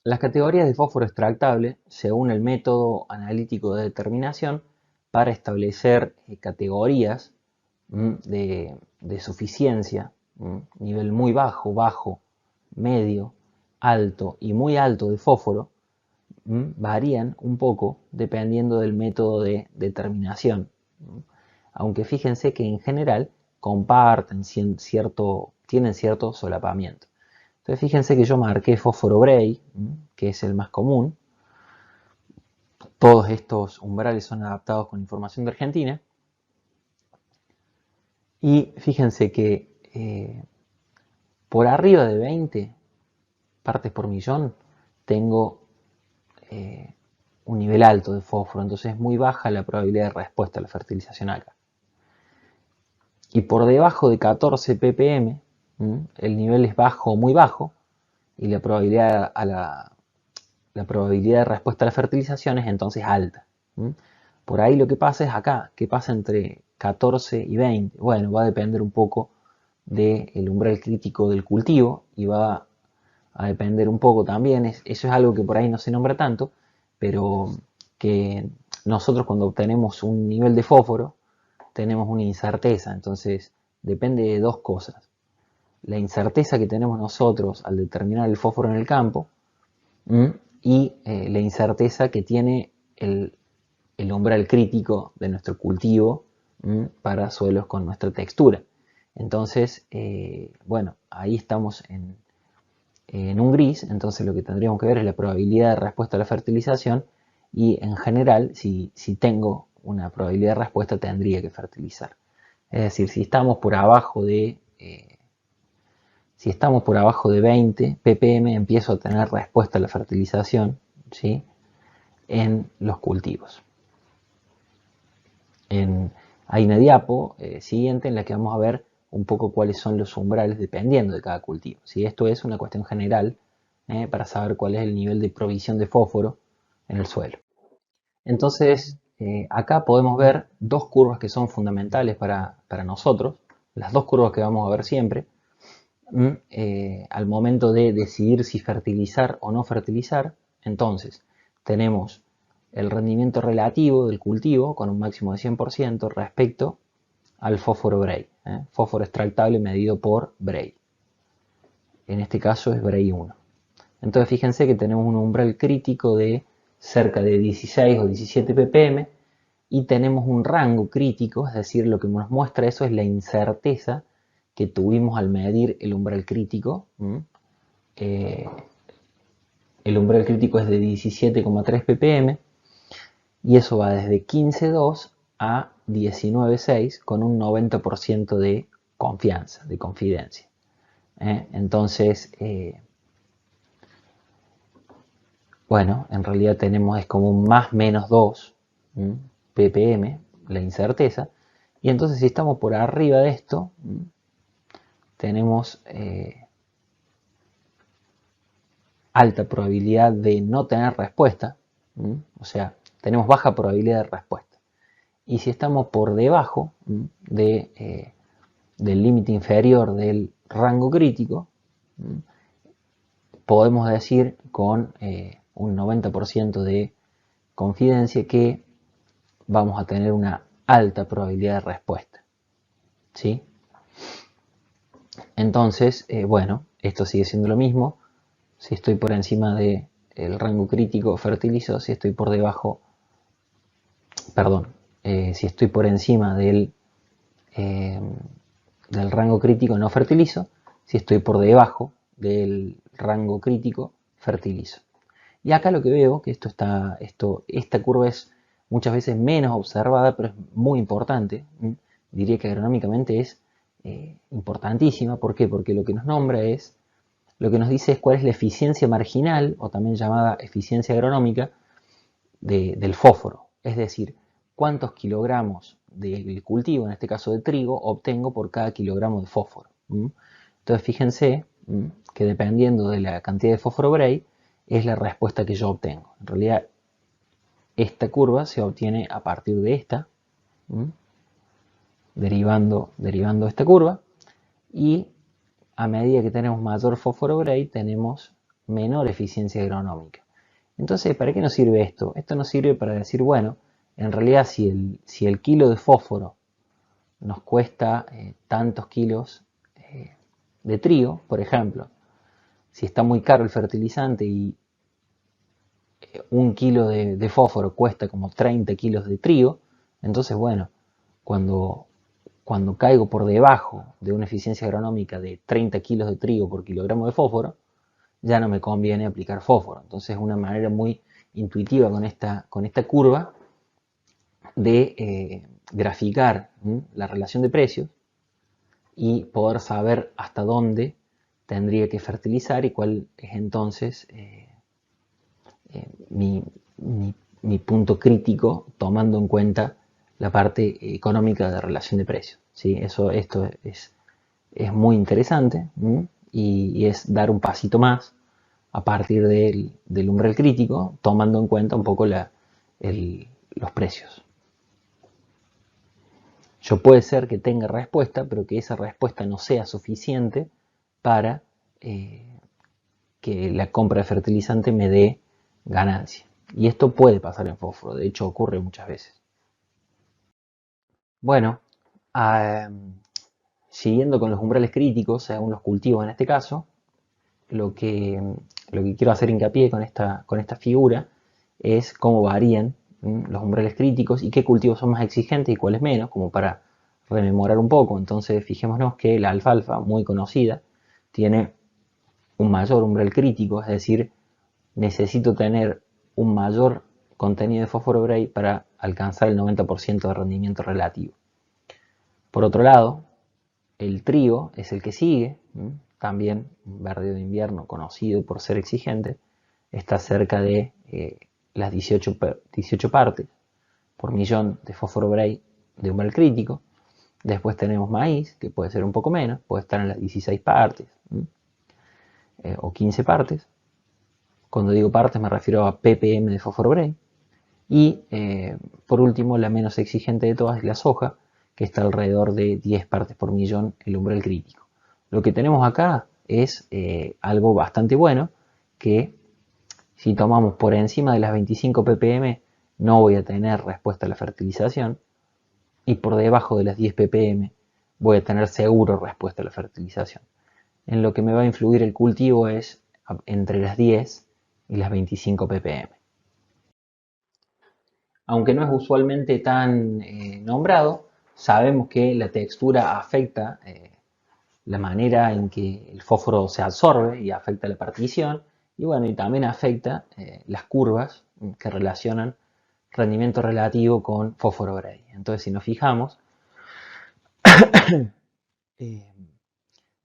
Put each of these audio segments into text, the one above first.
Las categorías de fósforo extractable, según el método analítico de determinación, para establecer categorías de suficiencia, nivel muy bajo, bajo, medio, alto y muy alto de fósforo, varían un poco dependiendo del método de determinación. Aunque fíjense que en general comparten tienen cierto solapamiento. Entonces fíjense que yo marqué fósforo Bray, que es el más común. Todos estos umbrales son adaptados con información de Argentina. Y fíjense que por arriba de 20 partes por millón tengo un nivel alto de fósforo, entonces es muy baja la probabilidad de respuesta a la fertilización acá. Y por debajo de 14 ppm, el nivel es bajo o muy bajo, y la probabilidad, la probabilidad de respuesta a la fertilización es entonces alta. Por ahí lo que pasa es acá, que pasa entre 14 y 20. Bueno, va a depender un poco del umbral crítico del cultivo y va a depender un poco también, eso es algo que por ahí no se nombra tanto, pero que nosotros cuando obtenemos un nivel de fósforo tenemos una incerteza, entonces depende de dos cosas. La incerteza que tenemos nosotros al determinar el fósforo en el campo y la incerteza que tiene el umbral crítico de nuestro cultivo para suelos con nuestra textura. Entonces, bueno, ahí estamos en un gris, entonces lo que tendríamos que ver es la probabilidad de respuesta a la fertilización y en general, si tengo una probabilidad de respuesta, tendría que fertilizar. Es decir, si estamos por abajo de 20 ppm, empiezo a tener respuesta a la fertilización, ¿sí?, en los cultivos. Hay una diapo siguiente en la que vamos a ver un poco cuáles son los umbrales dependiendo de cada cultivo. ¿Sí? Esto es una cuestión general para saber cuál es el nivel de provisión de fósforo en el suelo. Entonces, acá podemos ver dos curvas que son fundamentales para nosotros, las dos curvas que vamos a ver siempre, al momento de decidir si fertilizar o no fertilizar. Entonces, tenemos el rendimiento relativo del cultivo con un máximo de 100% respecto al fósforo Bray, fósforo extractable medido por Bray. En este caso es Bray 1. Entonces fíjense que tenemos un umbral crítico de cerca de 16 o 17 ppm y tenemos un rango crítico, es decir, lo que nos muestra eso es la incerteza que tuvimos al medir el umbral crítico. El umbral crítico es de 17,3 ppm y eso va desde 15,2 a 19,6 con un 90% de confianza, de confidencia. Entonces, bueno, en realidad tenemos es como un más menos 2 ppm, la incerteza, y entonces si estamos por arriba de esto, tenemos alta probabilidad de no tener respuesta, o sea, tenemos baja probabilidad de respuesta. Y si estamos por debajo del límite inferior del rango crítico, podemos decir con un 90% de confidencia que vamos a tener una alta probabilidad de respuesta. ¿Sí? Entonces, bueno, esto sigue siendo lo mismo. Si estoy por encima del rango crítico, fertilizo. Si estoy por debajo, perdón, si estoy por encima del rango crítico, no fertilizo. Si estoy por debajo del rango crítico, fertilizo. Y acá lo que veo, que esta curva es muchas veces menos observada, pero es muy importante. Diría que agronómicamente es importantísima. ¿Por qué? Porque lo que nos dice es cuál es la eficiencia marginal, o también llamada eficiencia agronómica, del fósforo. Es decir, cuántos kilogramos del cultivo, en este caso de trigo, obtengo por cada kilogramo de fósforo. Entonces fíjense que dependiendo de la cantidad de fósforo Bray, es la respuesta que yo obtengo. En realidad, esta curva se obtiene a partir de esta, derivando esta curva, y a medida que tenemos mayor fósforo Bray, tenemos menor eficiencia agronómica. Entonces, ¿para qué nos sirve esto? Esto nos sirve para decir, bueno, en realidad si el kilo de fósforo nos cuesta tantos kilos de trigo, por ejemplo, si está muy caro el fertilizante y un kilo de fósforo cuesta como 30 kilos de trigo, entonces bueno, cuando, cuando caigo por debajo de una eficiencia agronómica de 30 kilos de trigo por kilogramo de fósforo, ya no me conviene aplicar fósforo. Entonces es una manera muy intuitiva con esta curva de graficar la relación de precios y poder saber hasta dónde tendría que fertilizar y cuál es entonces mi, mi punto crítico tomando en cuenta la parte económica de relación de precios. ¿Sí? Esto es muy interesante y es dar un pasito más a partir del umbral crítico, tomando en cuenta un poco los precios. Yo puede ser que tenga respuesta, pero que esa respuesta no sea suficiente para que la compra de fertilizante me dé ganancia. Y esto puede pasar en fósforo, de hecho ocurre muchas veces. Bueno, eh, siguiendo con los umbrales críticos, según los cultivos en este caso, lo que, lo que quiero hacer hincapié con esta figura es cómo varían los umbrales críticos y qué cultivos son más exigentes y cuáles menos, como para rememorar un poco. Entonces fijémonos que la alfalfa, muy conocida, tiene un mayor umbral crítico, es decir, necesito tener un mayor contenido de fósforo Bray para alcanzar el 90% de rendimiento relativo. Por otro lado, el trigo es el que sigue, también un verde de invierno conocido por ser exigente, está cerca de las 18 partes por millón de fósforo Bray de umbral crítico. Después tenemos maíz, que puede ser un poco menos, puede estar en las 16 partes o 15 partes. Cuando digo partes me refiero a ppm de fósforo Bray. Y por último, la menos exigente de todas es la soja, que está alrededor de 10 partes por millón el umbral crítico. Lo que tenemos acá es algo bastante bueno, que si tomamos por encima de las 25 ppm no voy a tener respuesta a la fertilización, y por debajo de las 10 ppm voy a tener seguro respuesta a la fertilización. En lo que me va a influir el cultivo es entre las 10 y las 25 ppm. Aunque no es usualmente tan nombrado, sabemos que la textura afecta la manera en que el fósforo se absorbe y afecta la partición, y bueno, y también afecta las curvas que relacionan rendimiento relativo con fósforo Bray. Entonces, si nos fijamos, eh,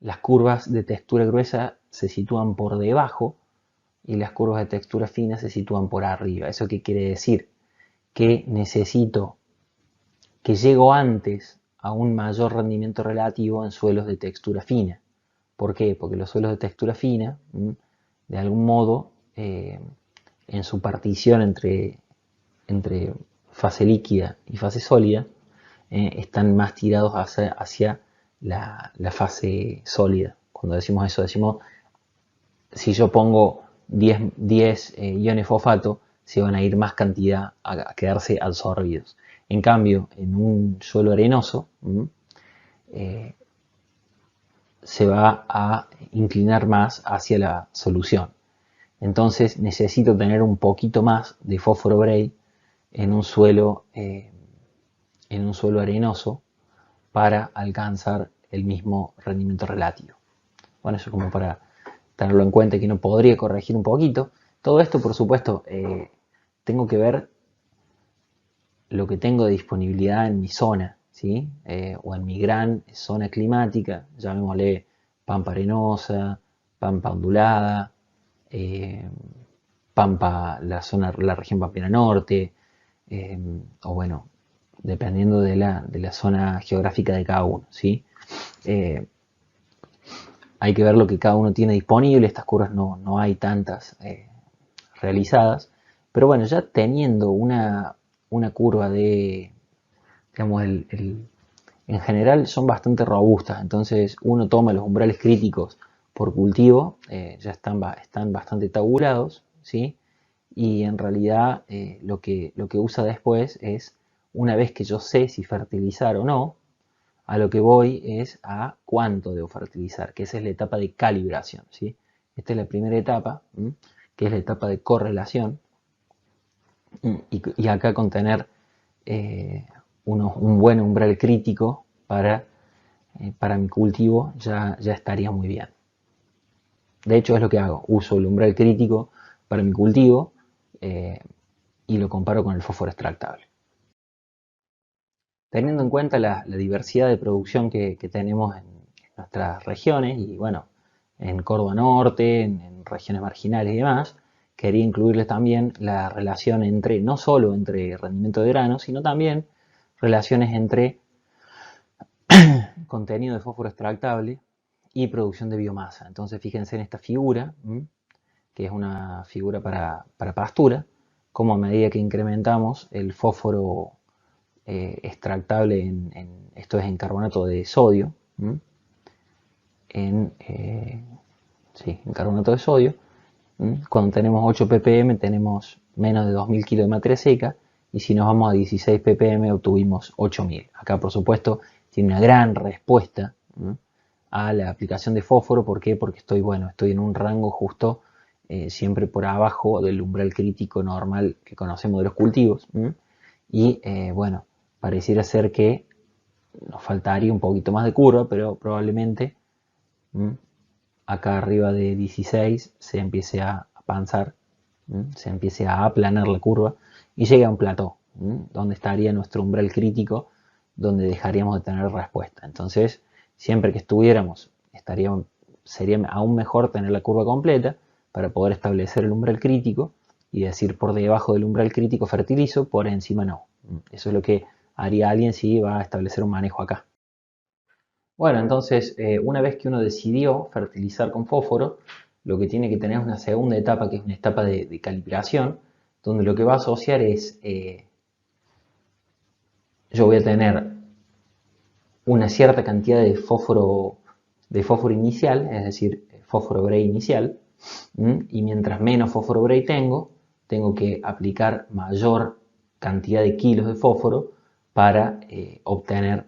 las curvas de textura gruesa se sitúan por debajo y las curvas de textura fina se sitúan por arriba. ¿Eso qué quiere decir? Que necesito, que llego antes a un mayor rendimiento relativo en suelos de textura fina. ¿Por qué? Porque los suelos de textura fina, de algún modo, en su partición entre fase líquida y fase sólida, están más tirados hacia la fase sólida. Cuando decimos eso, decimos, si yo pongo 10 iones fosfato, se van a ir más cantidad a quedarse absorbidos. En cambio, en un suelo arenoso, se va a inclinar más hacia la solución. Entonces necesito tener un poquito más de fósforo Bray en un suelo arenoso para alcanzar el mismo rendimiento relativo. Bueno, eso como para tenerlo en cuenta, que uno podría corregir un poquito. Todo esto, por supuesto, tengo que ver lo que tengo de disponibilidad en mi zona, ¿sí? O en mi gran zona climática, llamémosle pampa arenosa, pampa ondulada, pampa, la región pampeana norte, o bueno, dependiendo de la zona geográfica de cada uno, ¿sí? Hay que ver lo que cada uno tiene disponible, estas curvas no hay tantas realizadas, pero bueno, ya teniendo una curva de, digamos, en general son bastante robustas, entonces uno toma los umbrales críticos por cultivo, ya están bastante tabulados, ¿sí? Y en realidad lo que usa después es, una vez que yo sé si fertilizar o no, a lo que voy es a cuánto debo fertilizar, que esa es la etapa de calibración, ¿sí? Esta es la primera etapa, que es la etapa de correlación, y acá con tener un buen umbral crítico para mi cultivo ya estaría muy bien. De hecho es lo que hago, uso el umbral crítico para mi cultivo y lo comparo con el fósforo extractable. Teniendo en cuenta la diversidad de producción que tenemos en nuestras regiones y bueno, en Córdoba Norte, en regiones marginales y demás, quería incluirles también la relación entre, no solo entre rendimiento de grano, sino también relaciones entre contenido de fósforo extractable y producción de biomasa. Entonces fíjense en esta figura, que es una figura para pastura, como a medida que incrementamos el fósforo extractable esto es en carbonato de sodio, en carbonato de sodio, cuando tenemos 8 ppm tenemos menos de 2000 kilos de materia seca, y si nos vamos a 16 ppm obtuvimos 8000. Acá por supuesto tiene una gran respuesta a la aplicación de fósforo. ¿Por qué? Porque estoy en un rango justo siempre por abajo del umbral crítico normal que conocemos de los cultivos, y bueno, pareciera ser que nos faltaría un poquito más de curva, pero probablemente acá arriba de 16 se empiece a avanzar, se empiece a aplanar la curva y llegue a un plató, donde estaría nuestro umbral crítico, donde dejaríamos de tener respuesta. Entonces, siempre que estuviéramos, sería aún mejor tener la curva completa para poder establecer el umbral crítico y decir por debajo del umbral crítico fertilizo, por encima no. Eso es lo que haría alguien si va a establecer un manejo acá. Bueno, entonces, una vez que uno decidió fertilizar con fósforo, lo que tiene que tener es una segunda etapa, que es una etapa de calibración, donde lo que va a asociar es, yo voy a tener una cierta cantidad de fósforo inicial, es decir, fósforo Bray inicial, y mientras menos fósforo Bray tengo que aplicar mayor cantidad de kilos de fósforo para obtener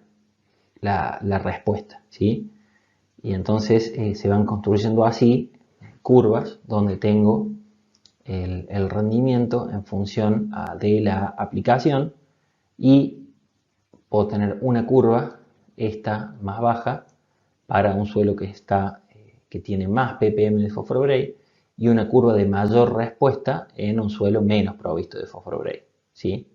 la respuesta, ¿sí? Y entonces se van construyendo así curvas donde tengo el rendimiento en función de la aplicación, y puedo tener una curva, esta más baja, para un suelo que tiene más ppm de fósforo Bray, y una curva de mayor respuesta en un suelo menos provisto de fósforo Bray, ¿sí?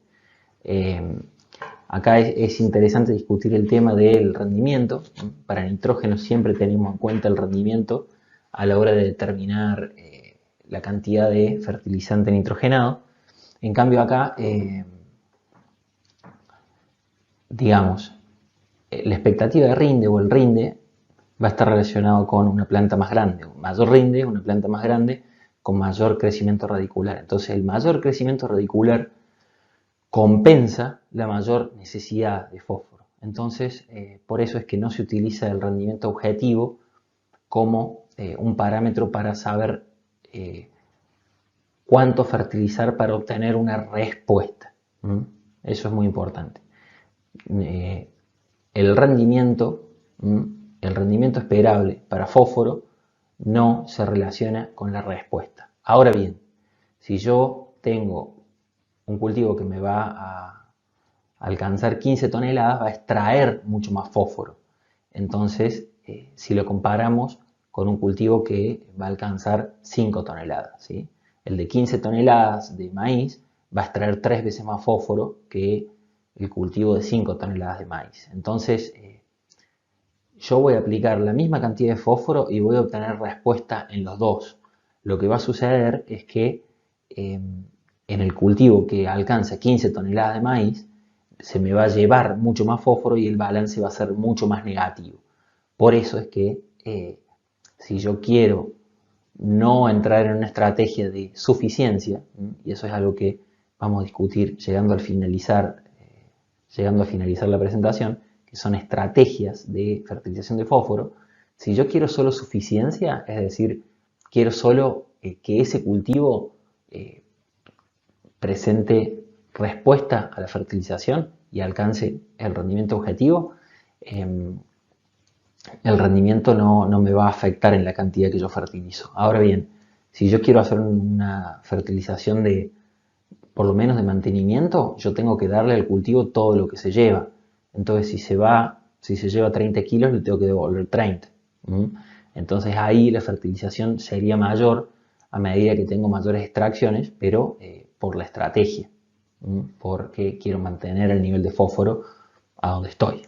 Acá es interesante discutir el tema del rendimiento. Para nitrógeno siempre tenemos en cuenta el rendimiento a la hora de determinar la cantidad de fertilizante nitrogenado. En cambio acá, digamos, la expectativa de rinde o el rinde va a estar relacionado con una planta más grande. Un mayor rinde, una planta más grande con mayor crecimiento radicular. Entonces el mayor crecimiento radicular compensa la mayor necesidad de fósforo. Entonces, por eso es que no se utiliza el rendimiento objetivo como un parámetro para saber cuánto fertilizar para obtener una respuesta. Eso es muy importante. El rendimiento esperable para fósforo no se relaciona con la respuesta. Ahora bien, si yo tengo un cultivo que me va a alcanzar 15 toneladas, va a extraer mucho más fósforo. Entonces, si lo comparamos con un cultivo que va a alcanzar 5 toneladas, ¿sí? El de 15 toneladas de maíz va a extraer 3 veces más fósforo que el cultivo de 5 toneladas de maíz. Entonces, yo voy a aplicar la misma cantidad de fósforo y voy a obtener respuesta en los dos. Lo que va a suceder es que en el cultivo que alcanza 15 toneladas de maíz, se me va a llevar mucho más fósforo y el balance va a ser mucho más negativo. Por eso es que si yo quiero no entrar en una estrategia de suficiencia, y eso es algo que vamos a discutir llegando a finalizar la presentación, que son estrategias de fertilización de fósforo, Si yo quiero solo suficiencia, es decir, quiero solo que ese cultivo presente respuesta a la fertilización y alcance el rendimiento objetivo, el rendimiento no me va a afectar en la cantidad que yo fertilizo. Ahora bien, si yo quiero hacer una fertilización de, por lo menos de mantenimiento, yo tengo que darle al cultivo todo lo que se lleva. Entonces, si se lleva 30 kilos, le tengo que devolver 30. Entonces ahí la fertilización sería mayor a medida que tengo mayores extracciones, pero por la estrategia, porque quiero mantener el nivel de fósforo a donde estoy.